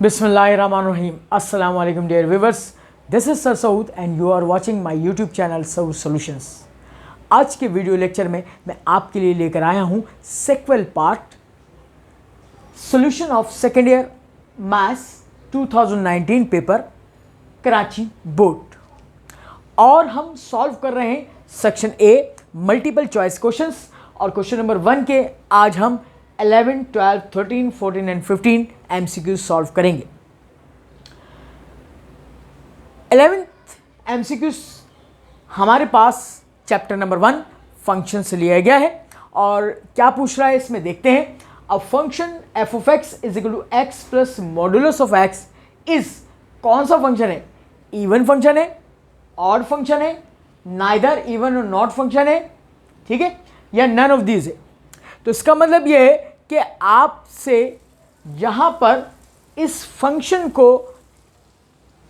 Bismillahirrahmanirrahim. Assalamu alaikum dear viewers. This is Sir Saud and you are watching my YouTube channel Saud Solutions. आज के video lecture में मैं आपके लिए लेकर आया हूँ sequel part solution of second year maths 2019 paper Karachi board और हम सॉल्व कर रहे हैं section A multiple choice questions और क्वेश्चन नंबर 1 के आज हम 11, 12, 13, 14 एंड 15 MCQ सॉल्व करेंगे। 11th MCQ हमारे पास चैप्टर नंबर 1 फंक्शन से लिया गया है और क्या पूछ रहा है इसमें देखते हैं। A function f of x is equal to x plus modulus of x is कौन सा फंक्शन है? इवन फंक्शन है, ऑड फंक्शन है, नाइदर इवन और नॉट फंक्शन है, ठीक है, या नन ऑफ दीज है। तो इसका मतलब यह है कि आपसे यहाँ पर इस फंक्शन को,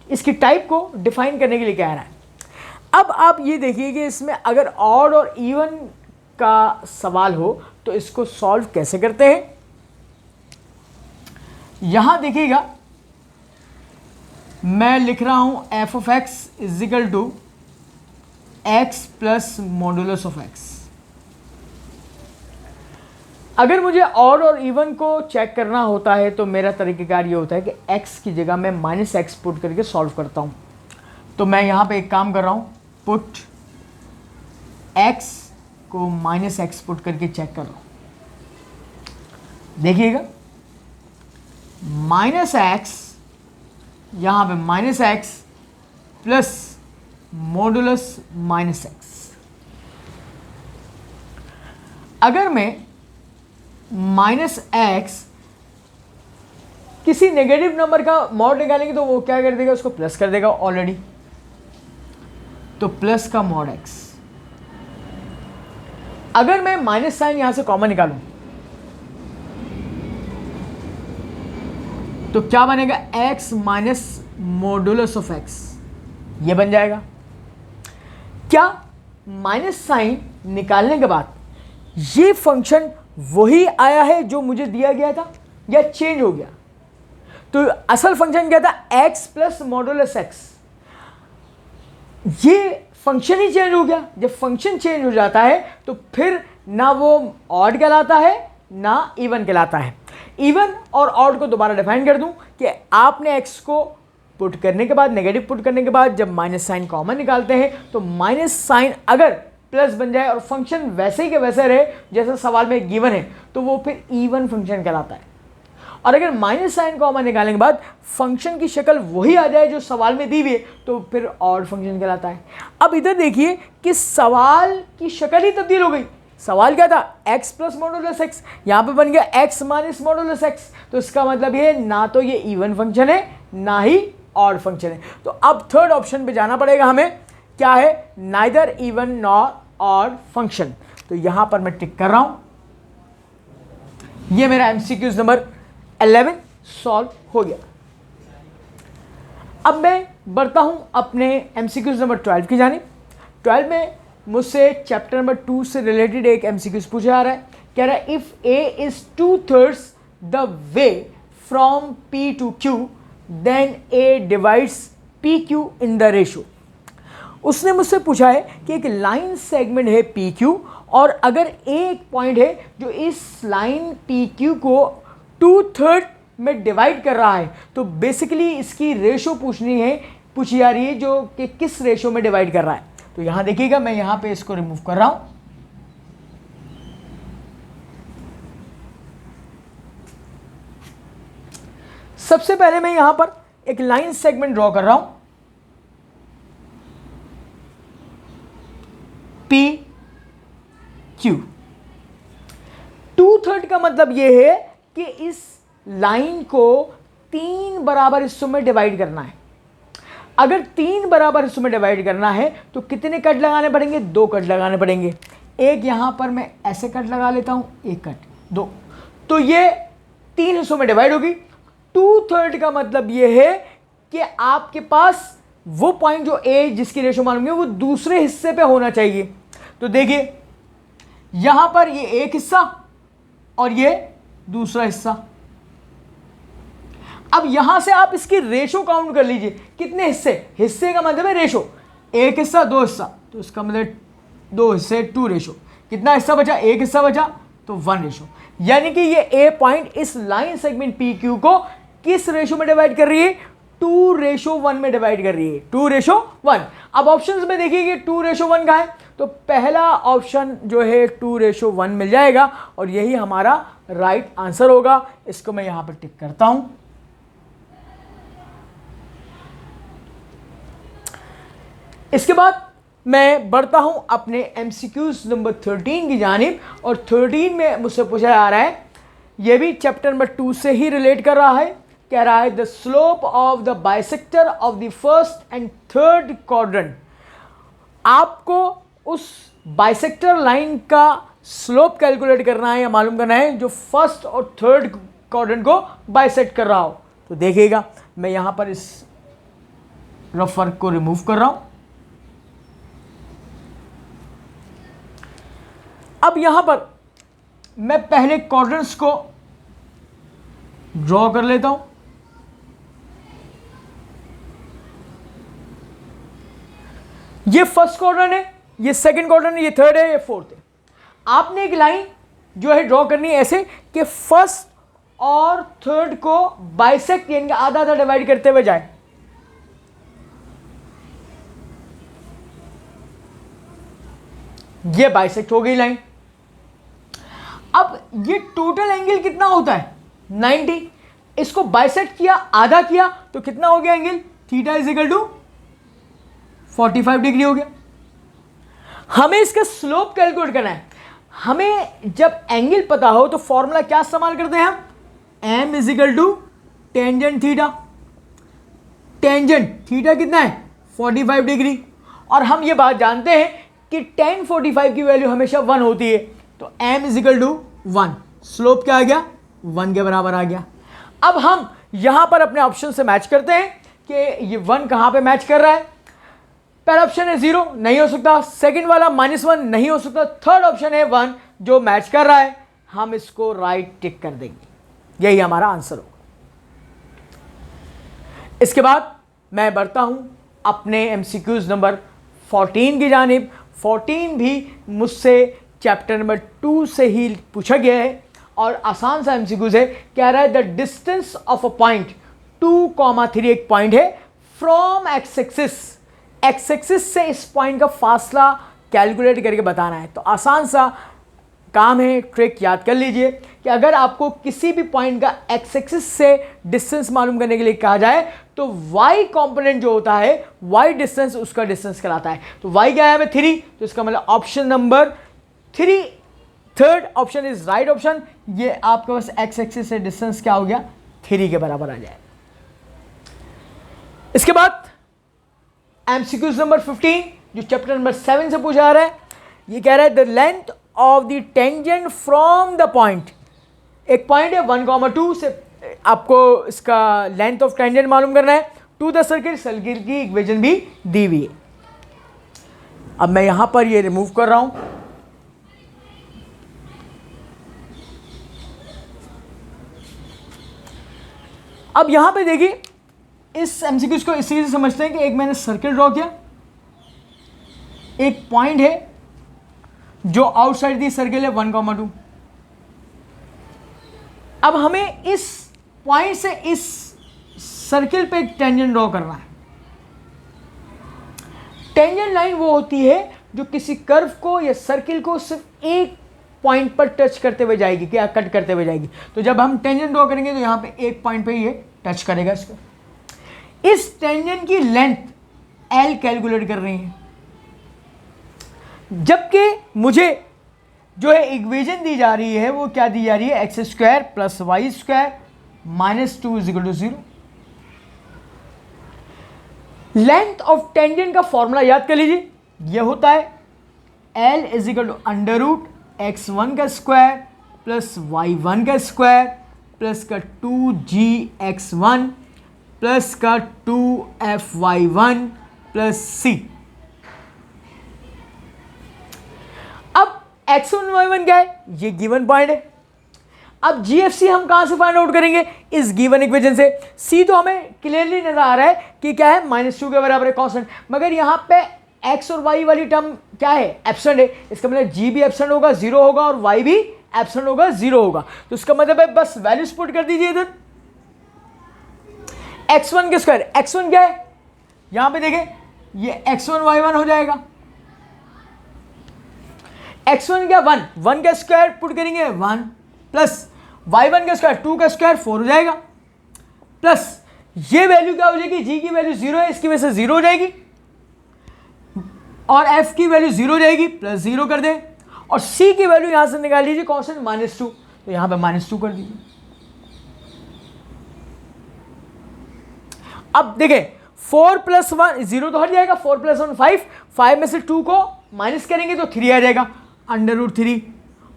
इसकी टाइप को डिफाइन करने के लिए कह रहा है। अब आप ये देखिए कि इसमें अगर ऑड और इवन का सवाल हो तो इसको सॉल्व कैसे करते हैं। यहाँ देखिएगा मैं लिख रहा हूँ f of x is equal to x plus modulus of x. अगर मुझे ऑड और इवन को चेक करना होता है तो मेरा तरीक़ेकार ये होता है कि x की जगह मैं माइनस एक्स पुट करके सॉल्व करता हूँ। तो मैं यहाँ पे एक काम कर रहा हूँ, पुट x को माइनस एक्स पुट करके चेक कर रहा हूँ। देखिएगा माइनस एक्स, यहाँ पे minus x plus modulus minus x. अगर मैं माइनस एक्स किसी नेगेटिव नंबर का मॉड निकालेंगे तो वो क्या कर देगा, उसको प्लस कर देगा ऑलरेडी। तो प्लस का मॉड एक्स। अगर मैं माइनस साइन यहां से कॉमन निकालूं तो क्या बनेगा, x minus modulus of x, ये बन जाएगा। क्या माइनस साइन निकालने के बाद ये फंक्शन वही आया है जो मुझे दिया गया था या चेंज हो गया? तो असल फंक्शन क्या था, x प्लस मॉडुलस एक्स। ये फंक्शन ही चेंज हो गया। जब फंक्शन चेंज हो जाता है तो फिर ना वो ऑड कहलाता है ना इवन कहलाता है। इवन और ऑड को दोबारा डिफाइन कर दूं कि आपने x को पुट करने के बाद, नेगेटिव पुट करने के बाद जब माइनस साइन कॉमन निकालते हैं तो माइनस साइन अगर प्लस बन जाए और फंक्शन वैसे ही के वैसे रहे जैसा सवाल में गिवन है तो वो फिर इवन फंक्शन कहलाता है। और अगर माइनस साइन कॉमन निकालने के बाद फंक्शन की शक्ल वही आ जाए जो सवाल में दी हुई है तो फिर ऑड फंक्शन कहलाता है। अब इधर देखिए कि सवाल की शक्ल ही तब्दील हो गई। सवाल क्या था, x प्लस मॉडुलस एक्स, यहाँ पे बन गया x माइनस मॉडुलस एक्स। तो इसका मतलब ये ना तो ये इवन फंक्शन है ना ही ऑड फंक्शन है। तो अब थर्ड ऑप्शन पे जाना पड़ेगा हमें, क्या है, neither even nor odd function. तो यहां पर मैं टिक कर रहा हूं। ये मेरा एमसीक्यूज नंबर 11 सॉल्व हो गया। अब मैं बढ़ता हूं अपने एमसीक्यूज नंबर 12 की जानिब। 12 में मुझसे चैप्टर नंबर 2 से रिलेटेड एक एमसीक्यूज पूछा जा रहा है। कह रहा है if a is 2/3 the way from P to Q then a divides P Q in the ratio. उसने मुझसे पूछा है कि एक लाइन सेगमेंट है पी क्यू और अगर एक पॉइंट है जो इस लाइन पी क्यू को 2/3 में डिवाइड कर रहा है। तो बेसिकली इसकी रेशो पूछी जा रही है जो कि किस रेशो में डिवाइड कर रहा है। तो यहां देखिएगा मैं यहां पे इसको रिमूव कर रहा हूं। सबसे पहले मैं यहां पर एक लाइन सेगमेंट ड्रॉ कर रहा हूं पी क्यू। 2/3 का मतलब यह है कि इस लाइन को 3 बराबर हिस्सों में डिवाइड करना है। अगर 3 बराबर हिस्सों में डिवाइड करना है तो कितने कट लगाने पड़ेंगे, 2 कट लगाने पड़ेंगे। एक यहां पर मैं ऐसे कट लगा लेता हूं, एक कट, 2, तो ये 3 हिस्सों में डिवाइड होगी। 2/3 का मतलब यह है कि आपके पास वो पॉइंट जो ए जिसकी रेशो मालूम है वो दूसरे हिस्से पे होना चाहिए। तो देखिए यहां पर ये एक हिस्सा और ये दूसरा हिस्सा। अब यहां से आप इसकी रेशो काउंट कर लीजिए, कितने हिस्से, हिस्से का मतलब है रेशो, एक हिस्सा दो हिस्सा, तो इसका मतलब दो हिस्से टू रेशो, कितना हिस्सा बचा, एक हिस्सा बचा, तो वन रेशो। यानी कि ये ए पॉइंट इस लाइन सेगमेंट पी क्यू को किस रेशो में डिवाइड कर रही है, 2:1 में डिवाइड कर रही है, 2:1। अब ऑप्शंस में देखिए कि 2:1 का है, तो पहला ऑप्शन जो है 2:1 मिल जाएगा और यही हमारा राइट आंसर होगा। इसको मैं यहां पर टिक करता हूं। इसके बाद मैं बढ़ता हूं अपने एमसीक्यूज नंबर 13 की जानिब, और 13 में मुझसे पूछा जा रहा है, यह भी चैप्टर नंबर 2 से ही रिलेट कर रहा है। कह रहा है the slope of the bisector of the first and third quadrant. आपको उस बाइसेक्टर लाइन का स्लोप कैलकुलेट करना है या मालूम करना है जो फर्स्ट और थर्ड क्वाड्रेंट को बाइसेक्ट कर रहा हो। तो देखिएगा मैं यहां पर इस रफ वर्क को रिमूव कर रहा हूं। अब यहां पर मैं पहले क्वाड्रेंट्स को ड्रॉ कर लेता हूं। ये फर्स्ट क्वाड्रेंट है, ये सेकंड क्वाड्रेंट है, ये थर्ड है, ये फोर्थ है। आपने एक लाइन जो है ड्रॉ करनी है ऐसे कि फर्स्ट और थर्ड को बाइसेक्ट यानी आधा आधा डिवाइड करते हुए जाए। ये बाइसेक्ट हो गई लाइन। अब ये टोटल एंगल कितना होता है, 90। इसको बाइसेक्ट किया, आधा किया, तो कितना हो गया angle, theta is equal to 45 degree हो गया। हमें इसका स्लोप कैलकुलेट करना है। हमें जब एंगल पता हो तो फॉर्मूला क्या इस्तेमाल करते हैं हम, m is equal to tangent theta. Tangent theta कितना है, 45 डिग्री। और हम ये बात जानते हैं कि tan 45 की वैल्यू हमेशा 1 होती है, तो m is equal to 1। Slope क्या आ गया, 1 के बराबर आ गया। अब हम यहां पर अपने ऑप्शन से मैच करते हैं कि ये 1 कहां पे मैच कर रहा है। पहला ऑप्शन है 0, नहीं हो सकता। सेकंड वाला -1 नहीं हो सकता। थर्ड ऑप्शन है 1 जो मैच कर रहा है। हम इसको राइट टिक कर देंगे, यही हमारा आंसर होगा। इसके बाद मैं बढ़ता हूं अपने एमसीक्यूज नंबर 14 की जानिब। 14 भी मुझसे चैप्टर नंबर 2 से ही पूछा गया है और आसान सा एमसीक्यूज है। कह रहा है the distance of a point 2,3 एक पॉइंट है from x axis. X axis से इस पॉइंट का फासला कैलकुलेट करके बताना है। तो आसान सा काम है, ट्रिक याद कर लीजिए कि अगर आपको किसी भी पॉइंट का एक्स एक्सिस से डिस्टेंस मालूम करने के लिए कहा जाए तो y कंपोनेंट जो होता है, y डिस्टेंस, उसका डिस्टेंस कहलाता है। तो y क्या है, 3, तो इसका मतलब option number 3, third option is right option. ये आपके पास एक्स एक्सिस से डिस्टेंस क्या हो गया, 3 के बराबर आ जाए। इसके बाद एमसीक्यूज नंबर 15 जो चैप्टर नंबर 7 से पूछा जा रहा है। ये कह रहा है the length of the tangent from the point. एक पॉइंट है 1,2 से आपको इसका लेंथ ऑफ टेंजेंट मालूम करना है टू द सर्किल। सर्किल की इक्वेशन भी दी हुई है। अब मैं यहां पर ये रिमूव कर रहा हूं। अब यहां पे देखिए इस एमसीक्यूज को इसी से समझते हैं कि एक मैंने सर्किल ड्रॉ किया, एक पॉइंट है जो आउटसाइड दी सर्किल है 1,2। अब हमें इस पॉइंट से इस सर्किल पे एक टेंजेंट ड्रॉ करना है। टेंजेंट लाइन वो होती है जो किसी कर्व को या सर्किल को सिर्फ एक पॉइंट पर टच करते हुए जाएगी, क्या कट करते हुए जाएगी। तो जब हम टेंजेंट ड्रॉ करेंगे तो यहां पे एक पॉइंट पे ये टच करेगा इसको। इस टेंजेंट की लेंथ L कैलकुलेट कर रही है, जबकि मुझे जो है इक्वेशन दी जा रही है वो क्या दी जा रही है, x² + y² - 2 = 0। Length of tangent का फॉर्मूला याद कर लीजिए, ये होता है L = √x1 का स्क्वायर प्लस y1 का स्क्वायर प्लस का 2gx1 प्लस का 2fy1 प्लस c। अब x1 y1 क्या है, ये गिवन पॉइंट है। अब GFC हम कहाँ से फाइंड आउट करेंगे? इस गिवन इक्वेशन से। C तो हमें क्लियरली नजर आ रहा है कि क्या है, -2 के बराबर है कांस्टेंट, मगर यहाँ पे x और y वाली टर्म क्या है? एब्सेंट है। इसका मतलब g भी एब्सेंट होगा, 0 होगा, और y भी एब्सेंट होगा, 0 होगा। तो इसका मतलब है बस वैल्यूज पुट कर दीजिए इधर। x1 के स्क्वायर, x1 क्या है यहां पे देखें, ये x1 y1 हो जाएगा। x1 क्या, 1 का स्क्वायर पुट करेंगे 1, प्लस y1 का स्क्वायर 2 का स्क्वायर 4 हो जाएगा, प्लस ये वैल्यू क्या हो जाएगी, g की वैल्यू 0 है, इसकी वजह से 0 हो जाएगी, और f की वैल्यू 0 हो जाएगी, प्लस 0 कर दें, और c की वैल्यू यहां से निकाल लीजिए कांस्टेंट -2, तो यहां पे -2 कर दीजिए। अब देखें 4 + 1 0 तो हट जाएगा, 4 + 1 5, 5 में से 2 को माइनस करेंगे तो 3 आ जाएगा, √3,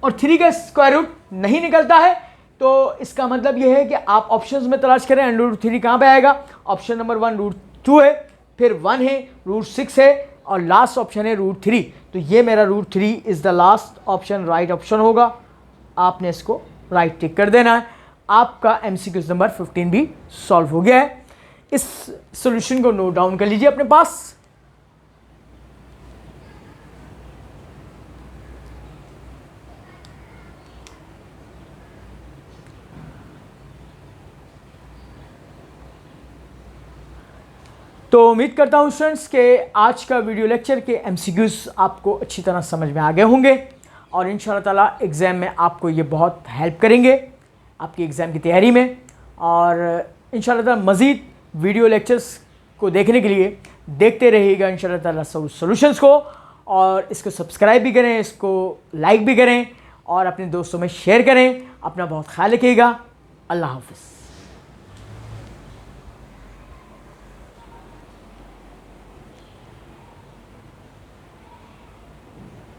और 3 का स्क्वायर रूट नहीं निकलता है, तो इसका मतलब यह है कि आप ऑप्शंस में तलाश करें √3 कहाँ पे आएगा। ऑप्शन नंबर 1 √2 है, फिर 1 है, √6 है, और लास्ट ऑप्शन है √3। तो ये मेरा √3 is the last option, right option होगा। आपने इसको राइट टिक कर देना है। आपका MCQ नंबर 15 भी सॉल्व हो गया है। इस सॉल्यूशन को नोट डाउन कर लीजिए अपने पास। तो उम्मीद करता हूँ स्टूडेंट्स के आज का वीडियो लेक्चर के MCQs आपको अच्छी तरह समझ में आ गए होंगे, और इंशाल्लाह ताला एग्ज़ाम में आपको ये बहुत हेल्प करेंगे आपकी एग्ज़ाम की तैयारी में। और इंशाल्लाह ताला मज़ीद वीडियो लेक्चर्स को देखने के लिए देखते रहिएगा इंशाल्लाह ताला सॉल्यूशंस को, और इसको सब्सक्राइब भी करें, इसको लाइक भी करें, और अपने दोस्तों में शेयर करें। अपना बहुत ख्याल रखिएगा। अल्लाह हाफ़िज़।